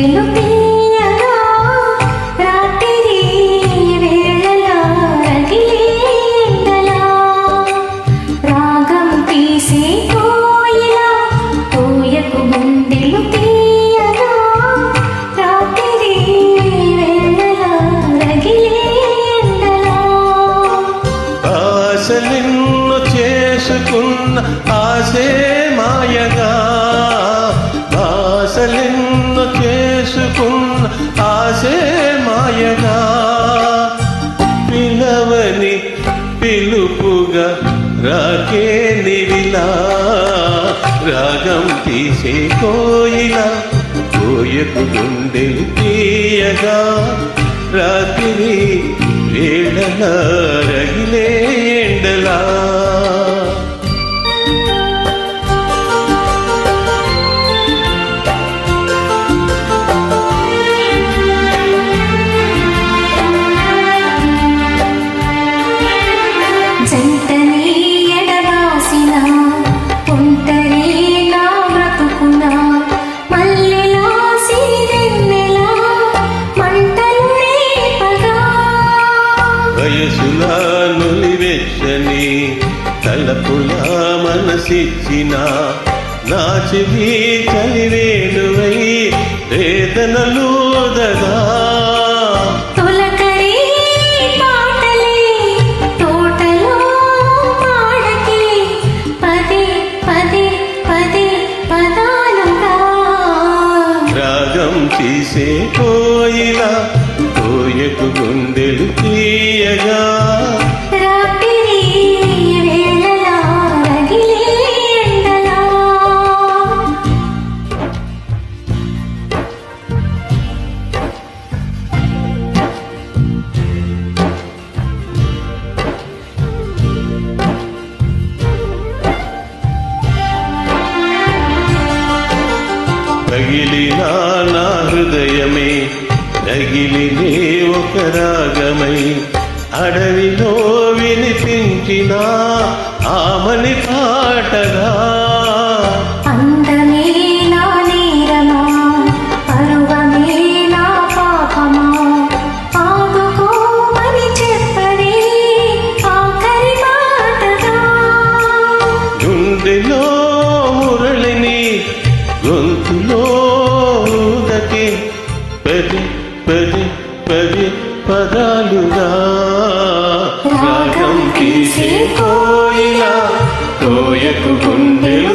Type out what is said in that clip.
గుండెలు తీయగా రాత్రి వేళలా రగిలే ఎండలా రాగం తీసే కోయిలా కోయకు గుండెలు తీయగా రాత్రి వేళలా రగిలే ఎండలా ఆశలిన్ను చేసుకున్న ఆశే మాయగా ఆశలిన్ను చేసుకున్న ఆశే మాయగా పిలవని పిలుపుగా రాకే నివిలా రాగం తీసే కోయిలా కోయకు గుండెలు తీయగా రాత్రి వేళలా రగిలే ఎండలా జంటని ఎడబాసిన ఒంటరి నా బ్రతుకున మల్లెలా సిరివెన్నెలా మంటలు రేపగా వయసులా నులివెచ్చని తలపులా మనసిచ్చిన నా చెవి చలివేలువై వేదనలూదగా తొలకరి పాటలే తోటలో పాడకి పదే పదే పదే పదాలుగా రాగం తీసే కోయిలా కోయకు గుండెలు తీయగా రాత్రి వేళలా రగిలే ఎండలా పగిలినా నా హృదయమే నగిలినే ఒక రాగమై అడవిలో వినిపించిన ఆమని పాటగా అందమే నా నేరమా పరువమే నా పాపమా ఆదుకోమని చెప్పరే ఆఖరి మాటగా గుండెలో మురళిని గొంతులో ఊదకే పది పది పది పదాలుగా రాగం తీసే కోయిలా కోయకు గుండెలు